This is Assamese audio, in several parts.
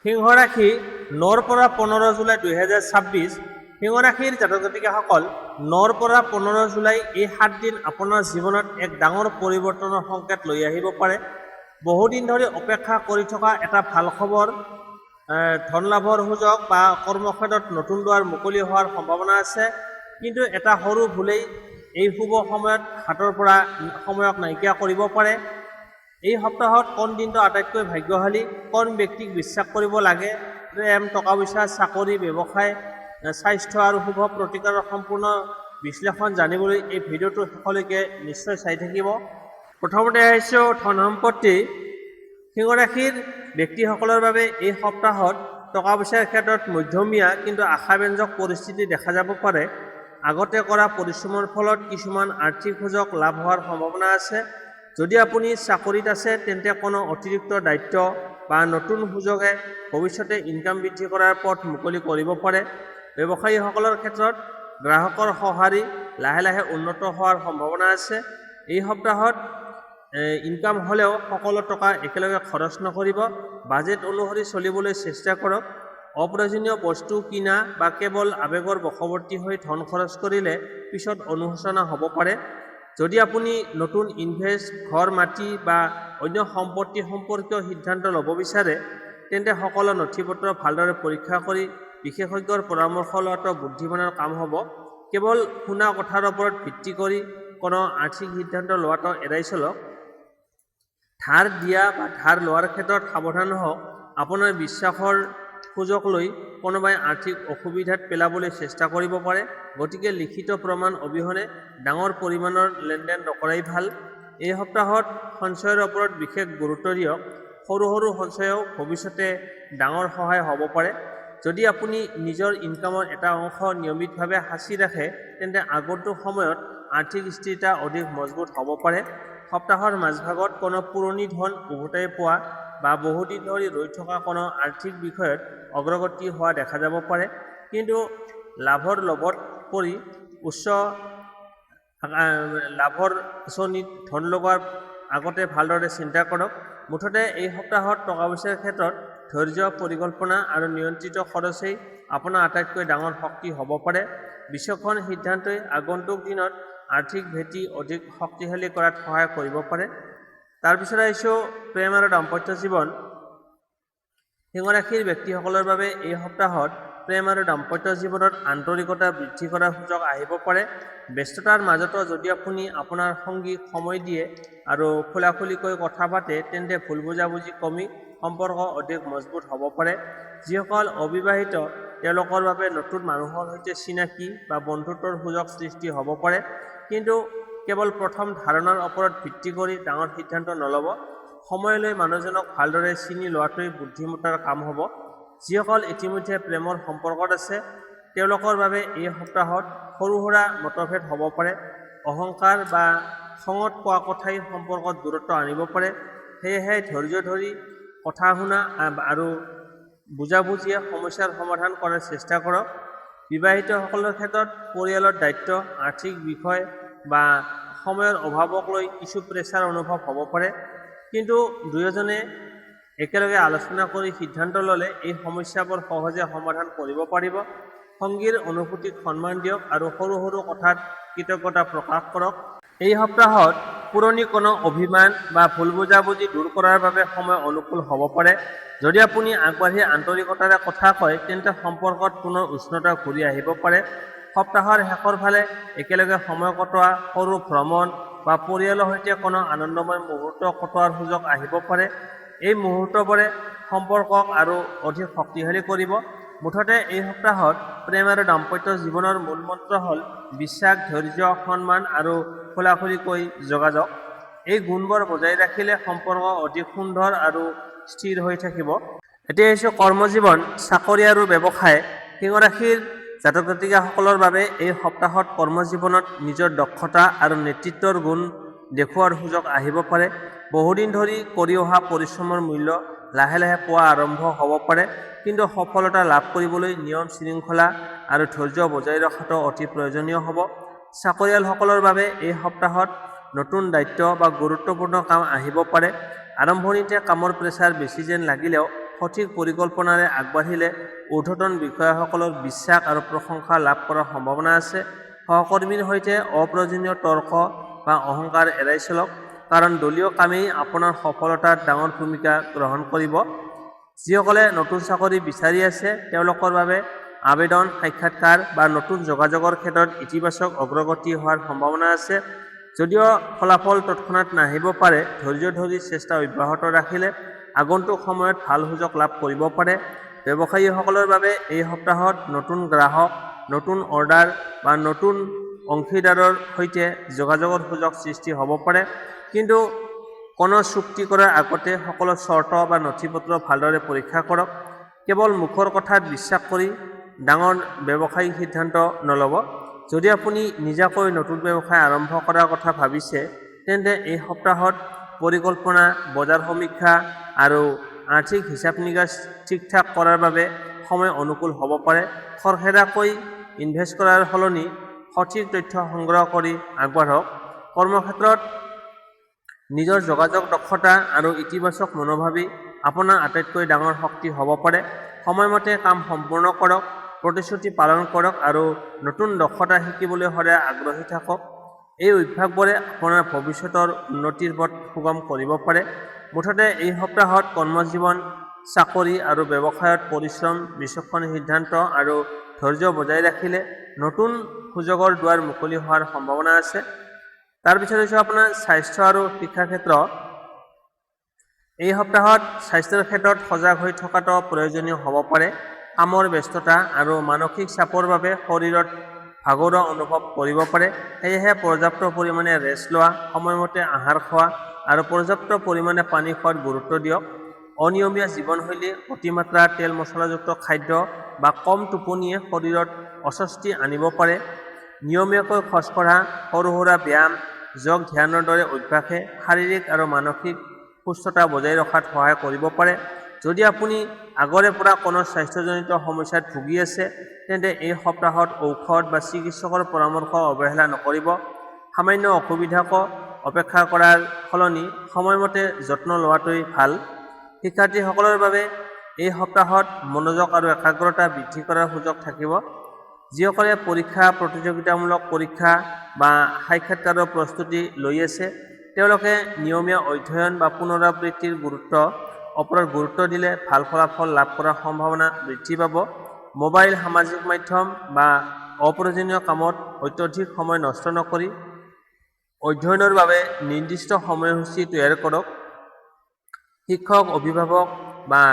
সিংহ ৰাশি 9 পৰা 15 জুলাই 2026। সিংহ ৰাশিৰ জাতক জাতিকাসকল 9 পৰা 15 জুলাই এই 7 দিন আপোনাৰ জীৱনত এক ডাঙৰ পৰিৱৰ্তনৰ সংকেত লৈ আহিব পাৰে। বহুদিন ধৰি অপেক্ষা কৰি থকা এটা ভাল খবৰ, ধন লাভৰ সুযোগ বা কৰ্মক্ষেত্ৰত নতুন দুৱাৰ মুকলি হোৱাৰ সম্ভাৱনা আছে। কিন্তু এটা সৰু ভুলেই এই শুভ সময়ত হাতৰ পৰা সময়ক নাইকিয়া কৰিব পাৰে। এই সপ্তাহত কোন দিনটো আটাইতকৈ ভাগ্যশালী, কোন ব্যক্তিক বিশ্বাস কৰিব লাগে, প্ৰেম, টকা পইচা, চাকৰি, ব্যৱসায়, স্বাস্থ্য আৰু শুভ প্ৰতিকাৰৰ সম্পূৰ্ণ বিশ্লেষণ জানিবলৈ এই ভিডিঅ'টো শেষলৈকে নিশ্চয় চাই থাকিব। প্ৰথমতে আহিছোঁ ধন সম্পত্তি। সিংহ ৰাশিৰ ব্যক্তিসকলৰ বাবে এই সপ্তাহত টকা পইচাৰ ক্ষেত্ৰত মধ্যমীয়া কিন্তু আশাব্যঞ্জক পৰিস্থিতি দেখা যাব পাৰে। আগতে কৰা পৰিশ্ৰমৰ ফলত কিছুমান আৰ্থিক সুযোগ লাভ হোৱাৰ সম্ভাৱনা আছে। যদি আপুনি চাকৰিত আছে তেন্তে কোনো অতিৰিক্ত দায়িত্ব বা নতুন সুযোগে ভৱিষ্যতে ইনকাম বৃদ্ধি কৰাৰ পথ মুকলি কৰিব পাৰে। ব্যৱসায়ীসকলৰ ক্ষেত্ৰত গ্ৰাহকৰ সঁহাৰি লাহে লাহে উন্নত হোৱাৰ সম্ভাৱনা আছে। এই সপ্তাহত ইনকাম হ'লেও সকলো টকা একেলগে খৰচ নকৰিব। বাজেট অনুসৰি চলিবলৈ চেষ্টা কৰক। অপ্ৰয়োজনীয় বস্তু কিনা বা কেৱল আৱেগৰ বশৱৰ্তী হৈ ধন খৰচ কৰিলে পিছত অনুশোচনা হ'ব পাৰে। যদি আপুনি নতুন ইনভেষ্ট, ঘৰ, মাটি বা অন্য সম্পত্তি সম্পৰ্কীয় সিদ্ধান্ত ল'ব বিচাৰে তেন্তে সকলো নথিপত্ৰ ভালদৰে পৰীক্ষা কৰি বিশেষজ্ঞৰ পৰামৰ্শ লোৱাটো বুদ্ধিমানৰ কাম হ'ব। কেৱল শুনা কথাৰ ওপৰত ভিত্তি কৰি কোনো আৰ্থিক সিদ্ধান্ত লোৱাটো এৰাই চলক। ধাৰ দিয়া বা ধাৰ লোৱাৰ ক্ষেত্ৰত সাৱধান হওক। আপোনাৰ বিশ্বাসৰ সুযোগ লৈ কোনোবাই আৰ্থিক অসুবিধাত পেলাবলৈ চেষ্টা কৰিব পাৰে। গতিকে লিখিত প্ৰমাণ অবিহনে ডাঙৰ পৰিমাণৰ লেনদেন নকৰাই ভাল। এই সপ্তাহত সঞ্চয়ৰ ওপৰত বিশেষ গুৰুত্ব দিয়ক। সৰু সৰু সঞ্চয়েও ভৱিষ্যতে ডাঙৰ সহায় হ'ব পাৰে। যদি আপুনি নিজৰ ইনকামৰ এটা অংশ নিয়মিতভাৱে সাঁচি ৰাখে তেন্তে আগন্তুক সময়ত আৰ্থিক স্থিৰতা অধিক মজবুত হ'ব পাৰে। সপ্তাহৰ মাজভাগত কোনো পুৰণি ধন উভতাই পোৱা বা বহুদিন ধৰি ৰৈ থকা কোনো আৰ্থিক বিষয়ত অগ্ৰগতি হোৱা দেখা যাব পাৰে। কিন্তু লাভৰ লোভত পৰি উচ্চ লাভৰ আঁচনিত ধন লগোৱাৰ আগতে ভালদৰে চিন্তা কৰক। মুঠতে এই সপ্তাহত টকা পইচাৰ ক্ষেত্ৰত ধৈৰ্য, পৰিকল্পনা আৰু নিয়ন্ত্ৰিত খৰচেই আপোনাৰ আটাইতকৈ ডাঙৰ শক্তি হ'ব পাৰে। বিচক্ষণ সিদ্ধান্তই আগন্তুক দিনত আৰ্থিক ভেটি অধিক শক্তিশালী কৰাত সহায় কৰিব পাৰে। তাৰপিছত আহিছোঁ প্ৰেম আৰু দাম্পত্য জীৱন। সিংহ ৰাশিৰ ব্যক্তিসকলৰ বাবে এই সপ্তাহত প্ৰেম আৰু দাম্পত্য জীৱনত আন্তৰিকতা বৃদ্ধি কৰাৰ সুযোগ আহিব পাৰে। ব্যস্ততাৰ মাজতো যদি আপুনি আপোনাৰ সঙ্গীক সময় দিয়ে আৰু খোলাখুলিকৈ কথা পাতে তেন্তে ভুল বুজাবুজি কমি সম্পৰ্ক অধিক মজবুত হ'ব পাৰে। যিসকল অবিবাহিত তেওঁলোকৰ বাবে নতুন মানুহৰ সৈতে চিনাকি বা বন্ধুত্বৰ সুযোগ সৃষ্টি হ'ব পাৰে। কিন্তু কেৱল প্ৰথম ধাৰণাৰ ওপৰত ভিত্তি কৰি ডাঙৰ সিদ্ধান্ত নল'ব। সময় লৈ মানুহজনক ভালদৰে চিনি লোৱাটোৱেই বুদ্ধিমত্তাৰ কাম হ'ব। যিসকল ইতিমধ্যে প্ৰেমৰ সম্পৰ্কত আছে তেওঁলোকৰ বাবে এই সপ্তাহত সৰু সুৰা মতভেদ হ'ব পাৰে। অহংকাৰ বা খঙত কোৱা কথাই সম্পৰ্কত দূৰত্ব আনিব পাৰে। সেয়েহে ধৈৰ্য ধৰি কথা শুনা আৰু বুজাবুজিয়ে সমস্যাৰ সমাধান কৰাৰ চেষ্টা কৰক। বিবাহিতসকলৰ ক্ষেত্ৰত পৰিয়ালৰ দায়িত্ব, আৰ্থিক বিষয় বা সময়ৰ অভাৱক লৈ কিছু প্ৰেছাৰ অনুভৱ হ'ব পাৰে। কিন্তু দুয়োজনে একেলগে আলোচনা কৰি সিদ্ধান্ত ল'লে এই সমস্যাবোৰ সহজে সমাধান কৰিব পাৰিব। সংগীৰ অনুভূতিক সন্মান দিয়ক আৰু সৰু সৰু কথাত কৃতজ্ঞতা প্ৰকাশ কৰক। এই সপ্তাহত পুৰণি কোনো অভিমান বা ভুল বুজাবুজি দূৰ কৰাৰ বাবে সময় অনুকূল হ'ব পাৰে। যদি আপুনি আগবাঢ়ি আন্তৰিকতাৰে কথা কয় তেন্তে সম্পৰ্কত পুনৰ উষ্ণতা ঘূৰি আহিব পাৰে। সপ্তাহৰ শেষৰ ফালে একেলগে সময় কটোৱা, সৰু ভ্ৰমণ বা পৰিয়ালৰ সৈতে কোনো আনন্দময় মুহূৰ্ত কটোৱাৰ সুযোগ আহিব পাৰে। এই মুহূৰ্তবোৰে সম্পৰ্কক আৰু অধিক শক্তিশালী কৰিব। মুঠতে এই সপ্তাহত প্ৰেম আৰু দাম্পত্য জীৱনৰ মূল মন্ত্ৰ হ'ল বিশ্বাস, ধৈৰ্য, সন্মান আৰু খোলাখুলিকৈ যোগাযোগ। এই গুণবোৰ বজাই ৰাখিলে সম্পৰ্ক অধিক সুন্দৰ আৰু স্থিৰ হৈ থাকিব। এতিয়া আহিছোঁ কৰ্মজীৱন, চাকৰি আৰু ব্যৱসায়। সিংহ ৰাশিৰ জাতক জাতিকাসকলৰ বাবে এই সপ্তাহত কৰ্মজীৱনত নিজৰ দক্ষতা আৰু নেতৃত্বৰ গুণ দেখুওৱাৰ সুযোগ আহিব পাৰে। বহুদিন ধৰি কৰি অহা পৰিশ্ৰমৰ মূল্য লাহে লাহে পোৱা আৰম্ভ হ'ব পাৰে। কিন্তু সফলতা লাভ কৰিবলৈ নিয়ম শৃংখলা আৰু ধৈৰ্য বজাই ৰখাটো অতি প্ৰয়োজনীয় হ'ব। চাকৰিয়ালসকলৰ বাবে এই সপ্তাহত নতুন দায়িত্ব বা গুৰুত্বপূৰ্ণ কাম আহিব পাৰে। আৰম্ভণিতে কামৰ প্ৰেছাৰ বেছি যেন লাগিলেও সঠিক পৰিকল্পনাৰে আগবাঢ়িলে ঊৰ্ধ্বতন বিষয়াসকলৰ বিশ্বাস আৰু প্ৰশংসা লাভ কৰাৰ সম্ভাৱনা আছে। সহকৰ্মীৰ সৈতে অপ্ৰয়োজনীয় তৰ্ক বা অহংকাৰ এৰাই চলক, কাৰণ দলীয় কামেই আপোনাৰ সফলতাত ডাঙৰ ভূমিকা গ্ৰহণ কৰিব। যিসকলে নতুন চাকৰি বিচাৰি আছে তেওঁলোকৰ বাবে আবেদন, সাক্ষাৎকাৰ বা নতুন যোগাযোগৰ ক্ষেত্ৰত ইতিবাচক অগ্ৰগতি হোৱাৰ সম্ভাৱনা আছে। যদিও ফলাফল তৎক্ষণাত নাহিব পাৰে, ধৈৰ্য ধৰি চেষ্টা অব্যাহত ৰাখিলে আগন্তুক সময়ত ভাল সুযোগ লাভ কৰিব পাৰে। ব্যৱসায়ীসকলৰ বাবে এই সপ্তাহত নতুন গ্ৰাহক, নতুন অৰ্ডাৰ বা নতুন অংশীদাৰৰ সৈতে যোগাযোগৰ সুযোগ সৃষ্টি হ'ব পাৰে। কিন্তু কোনো চুক্তি কৰাৰ আগতে সকলো চৰ্ত বা নথিপত্ৰ ভালদৰে পৰীক্ষা কৰক। কেৱল মুখৰ কথাত বিশ্বাস কৰি ডাঙৰ ব্যৱসায়িক সিদ্ধান্ত নল'ব। যদি আপুনি নিজাকৈ নতুন ব্যৱসায় আৰম্ভ কৰাৰ কথা ভাবিছে, তেন্তে এই সপ্তাহত পৰিকল্পনা, বজাৰ সমীক্ষা আৰু আৰ্থিক হিচাপ নিকাচ ঠিক-ঠাক কৰাৰ বাবে সময় অনুকূল হ'ব পাৰে। খৰখেদাকৈ ইনভেষ্ট কৰাৰ সলনি সঠিক তথ্য সংগ্ৰহ কৰি আগবাঢ়ক। কৰ্মক্ষেত্ৰত নিজৰ যোগাযোগ দক্ষতা আৰু ইতিবাচক মনোভাৱী আপোনাৰ আটাইতকৈ ডাঙৰ শক্তি হ'ব পাৰে। সময়মতে কাম সম্পূৰ্ণ কৰক, প্ৰতিশ্ৰুতি পালন কৰক আৰু নতুন দক্ষতা শিকিবলৈ সদায় আগ্ৰহী থাকক। এই অভ্যাসবোৰে আপোনাৰ ভৱিষ্যতৰ উন্নতিৰ পথ সুগম কৰিব পাৰে। মুঠতে এই সপ্তাহত কৰ্মজীৱন, চাকৰি আৰু ব্যৱসায়ত পৰিশ্ৰম, বিচক্ষণ সিদ্ধান্ত আৰু ধৈৰ্য বজাই ৰাখিলে নতুন সুযোগৰ দুৱাৰ মুকলি হোৱাৰ সম্ভাৱনা আছে। তাৰপিছত হৈছে আপোনাৰ স্বাস্থ্য আৰু শিক্ষা ক্ষেত্ৰ। এই সপ্তাহত স্বাস্থ্যৰ ক্ষেত্ৰত সজাগ হৈ থকাটো প্ৰয়োজনীয় হ'ব পাৰে। কামৰ ব্যস্ততা আৰু মানসিক চাপৰ বাবে শৰীৰত ভাগৰুৱা অনুভৱ কৰিব পাৰে। সেয়েহে পৰ্যাপ্ত পৰিমাণে ৰেষ্ট লোৱা, সময়মতে আহাৰ খোৱা আৰু পৰ্যাপ্ত পৰিমাণে পানী খোৱাত গুৰুত্ব দিয়ক। অনিয়মীয়া জীৱনশৈলী, অতিমাত্ৰা তেল মছলাযুক্ত খাদ্য বা কম টোপনিয়ে শৰীৰত অস্বস্তি আনিব পাৰে। নিয়মীয়াকৈ খোজকঢ়া, সৰু-সুৰা ব্যায়াম, যোগ ধ্যানৰ দৰে অভ্যাসে শাৰীৰিক আৰু মানসিক সুস্থতা বজাই ৰখাত সহায় কৰিব পাৰে। যদি আপুনি আগৰে পৰা কোনো স্বাস্থ্যজনিত সমস্যাত ভুগি আছে, তেন্তে এই সপ্তাহত ঔষধ বা চিকিৎসকৰ পৰামৰ্শ অৱহেলা নকৰিব। সামান্য অসুবিধাক অপেক্ষা কৰাৰ সলনি সময়মতে যত্ন লোৱাটোৱেই ভাল। শিক্ষাৰ্থীসকলৰ বাবে এই সপ্তাহত মনোযোগ আৰু একাগ্ৰতা বৃদ্ধি কৰাৰ সুযোগ থাকিব। যিসকলে পৰীক্ষা, প্ৰতিযোগিতামূলক পৰীক্ষা বা সাক্ষাৎকাৰৰ প্ৰস্তুতি লৈ আছে, তেওঁলোকে নিয়মীয়া অধ্যয়ন বা পুনৰাবৃত্তিৰ ওপৰত গুৰুত্ব দিলে ভাল ফলাফল লাভ কৰাৰ সম্ভাৱনা বৃদ্ধি পাব। মোবাইল, সামাজিক মাধ্যম বা অপ্ৰয়োজনীয় কামত অত্যধিক সময় নষ্ট নকৰি অধ্যয়নৰ বাবে নিৰ্দিষ্ট সময়সূচী তৈয়াৰ কৰক। শিক্ষক, অভিভাৱক বা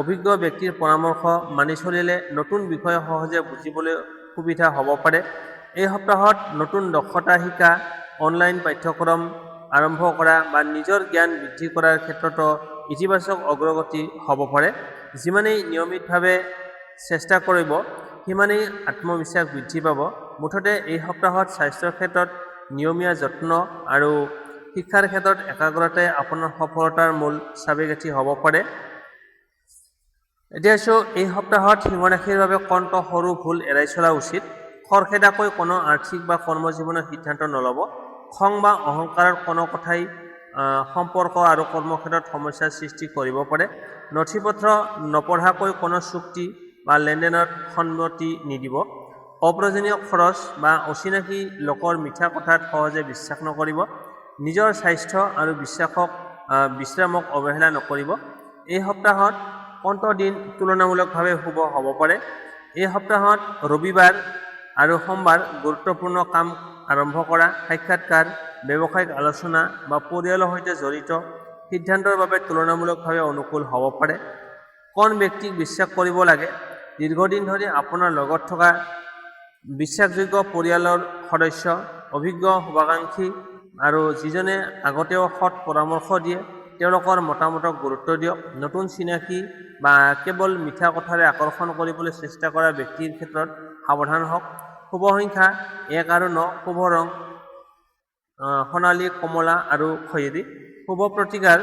অভিজ্ঞ ব্যক্তিৰ পৰামৰ্শ মানি চলিলে নতুন বিষয় সহজে বুজিবলৈ সুবিধা হ'ব পাৰে। এই সপ্তাহত নতুন দক্ষতা শিকা, অনলাইন পাঠ্যক্ৰম আৰম্ভ কৰা বা নিজৰ জ্ঞান বৃদ্ধি কৰাৰ ক্ষেত্ৰতো ইতিবাচক অগ্ৰগতি হ'ব পাৰে। যিমানেই নিয়মিতভাৱে চেষ্টা কৰিব, সিমানেই আত্মবিশ্বাস বৃদ্ধি পাব। মুঠতে এই সপ্তাহত স্বাস্থ্যৰ ক্ষেত্ৰত নিয়মীয়া যত্ন আৰু শিক্ষাৰ ক্ষেত্ৰত একাগ্ৰতাই আপোনাৰ সফলতাৰ মূল চাবিকাঠি হ'ব পাৰে। এতিয়া এই সপ্তাহত সিংহ ৰাশিৰ বাবে কোনটো সৰু ভুল এৰাই চলা উচিত? খৰখেদাকৈ কোনো আৰ্থিক বা কৰ্মজীৱনৰ সিদ্ধান্ত নল'ব। খং বা অহংকাৰৰ কোনো কথাই সম্পৰ্ক আৰু কৰ্মক্ষেত্ৰত সমস্যাৰ সৃষ্টি কৰিব পাৰে। নথিপত্ৰ নপঢ়াকৈ কোনো চুক্তি বা লেনদেনত সন্মতি নিদিব। অপ্ৰয়োজনীয় খৰচ বা অচিনাকি লোকৰ মিঠা কথাত সহজে বিশ্বাস নকৰিব। নিজৰ স্বাস্থ্য আৰু বিশ্ৰামক অৱহেলা নকৰিব। এই সপ্তাহত কোনটো দিন তুলনামূলকভাৱে শুভ হ'ব পাৰে? এই সপ্তাহত ৰবিবাৰ আৰু সোমবাৰ গুৰুত্বপূৰ্ণ কাম আৰম্ভ কৰা, সাক্ষাৎকাৰ, ব্যৱসায়িক আলোচনা বা পৰিয়ালৰ সৈতে জড়িত সিদ্ধান্তৰ বাবে তুলনামূলকভাৱে অনুকূল হ'ব পাৰে। কোন ব্যক্তিক বিশ্বাস কৰিব লাগে? দীৰ্ঘদিন ধৰি আপোনাৰ লগত থকা বিশ্বাসযোগ্য পৰিয়ালৰ সদস্য, অভিজ্ঞ শুভাকাংক্ষী আৰু যিজনে আগতেও সৎ পৰামৰ্শ দিয়ে, তেওঁলোকৰ মতামতক গুৰুত্ব দিয়ক। নতুন চিনাকি বা কেৱল মিঠা কথাৰে আকৰ্ষণ কৰিবলৈ চেষ্টা কৰা ব্যক্তিৰ ক্ষেত্ৰত সাৱধান হওক। শুভ সংখ্যা 1 আৰু 9, শুভ ৰং সোণালী, কমলা আৰু খয়েৰী। শুভ প্ৰতিকাৰ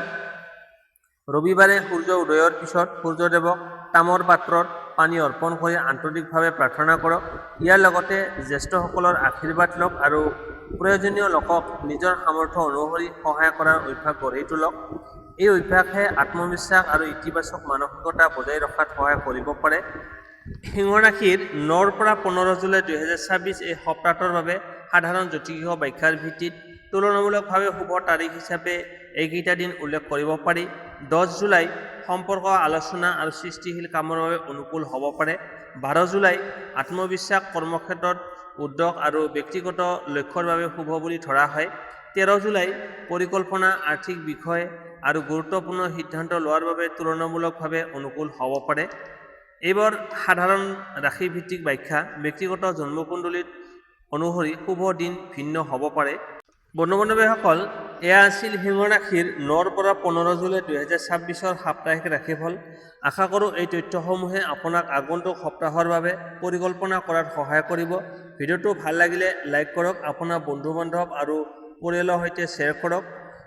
ৰবিবাৰে সূৰ্য উদয়ৰ পিছত সূৰ্যদেৱক তামৰ পাত্ৰত পানী অৰ্পণ কৰি আন্তৰিকভাৱে প্ৰাৰ্থনা কৰক। ইয়াৰ লগতে জ্যেষ্ঠসকলৰ আশীৰ্বাদ লওক আৰু প্ৰয়োজনীয় লোকক নিজৰ সামৰ্থ্য অনুসৰি সহায় কৰাৰ অভ্যাস গঢ়ি তোলক। এই অভ্যাসে আত্মবিশ্বাস আৰু ইতিবাচক মানসিকতা বজাই ৰখাত সহায় কৰিব পাৰে। সিংহ ৰাশিৰ 9ৰ পৰা 15 জুলাই 2026 এই সপ্তাহটোৰ বাবে সাধাৰণ জ্যোতিষীয় ব্যাখ্যাৰ ভিত্তিত তুলনামূলকভাৱে শুভ তাৰিখ হিচাপে এইকেইটা দিন উল্লেখ কৰিব পাৰি। 10 জুলাই সম্পৰ্ক, আলোচনা আৰু সৃষ্টিশীল কামৰ বাবে অনুকূল হ'ব পাৰে। 12 জুলাই আত্মবিশ্বাস, কৰ্মক্ষেত্ৰত উদ্যোগ আৰু ব্যক্তিগত লক্ষ্যৰ বাবে শুভ বুলি ধৰা হয়। 13 জুলাই পৰিকল্পনা, আৰ্থিক বিষয় আৰু গুৰুত্বপূৰ্ণ সিদ্ধান্ত লোৱাৰ বাবে তুলনামূলকভাৱে অনুকূল হ'ব পাৰে। এইবাৰ সাধাৰণ ৰাশিভিত্তিক ব্যাখ্যা ব্যক্তিগত জন্মকুণ্ডলীত অনুসৰি শুভ দিন ভিন্ন হ'ব পাৰে। বন্ধু-বান্ধৱীসকল, এয়া আছিল সিংহ ৰাশিৰ 9ৰ পৰা 15 জুলাই 2026 সাপ্তাহিক ৰাশিফল। আশা কৰোঁ এই তথ্যসমূহে আপোনাক আগন্তুক সপ্তাহৰ বাবে পৰিকল্পনা কৰাত সহায় কৰিব। ভিডিঅ'টো ভাল লাগিলে লাইক কৰক, আপোনাৰ বন্ধু-বান্ধৱ আৰু পৰিয়ালৰ সৈতে শ্বেয়াৰ কৰক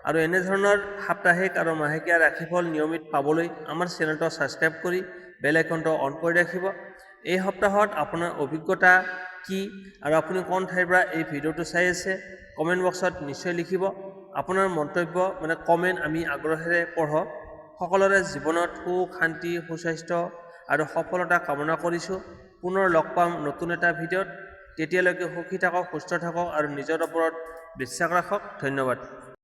আৰু এনেধৰণৰ সাপ্তাহিক আৰু মাহেকীয়া ৰাশিফল নিয়মিত পাবলৈ আমাৰ চেনেলটো ছাবস্ক্ৰাইব কৰি বেল আইকনটো অন কৰি ৰাখিব। এই সপ্তাহত আপোনাৰ অভিজ্ঞতা কি আৰু আপুনি কোন ঠাইৰ পৰা এই ভিডিঅ'টো চাই আছে কমেণ্ট বক্সত নিশ্চয় লিখিব। আপোনাৰ মন্তব্য কমেণ্ট আমি আগ্ৰহেৰে পঢ়োঁ। সকলোৰে জীৱনত সুখ, শান্তি, সুস্বাস্থ্য আৰু সফলতা কামনা কৰিছোঁ। পুনৰ লগ পাম নতুন এটা ভিডিঅ'ত। তেতিয়ালৈকে সুখী থাকক, সুস্থ থাকক আৰু নিজৰ ওপৰত বিশ্বাস ৰাখক। ধন্যবাদ।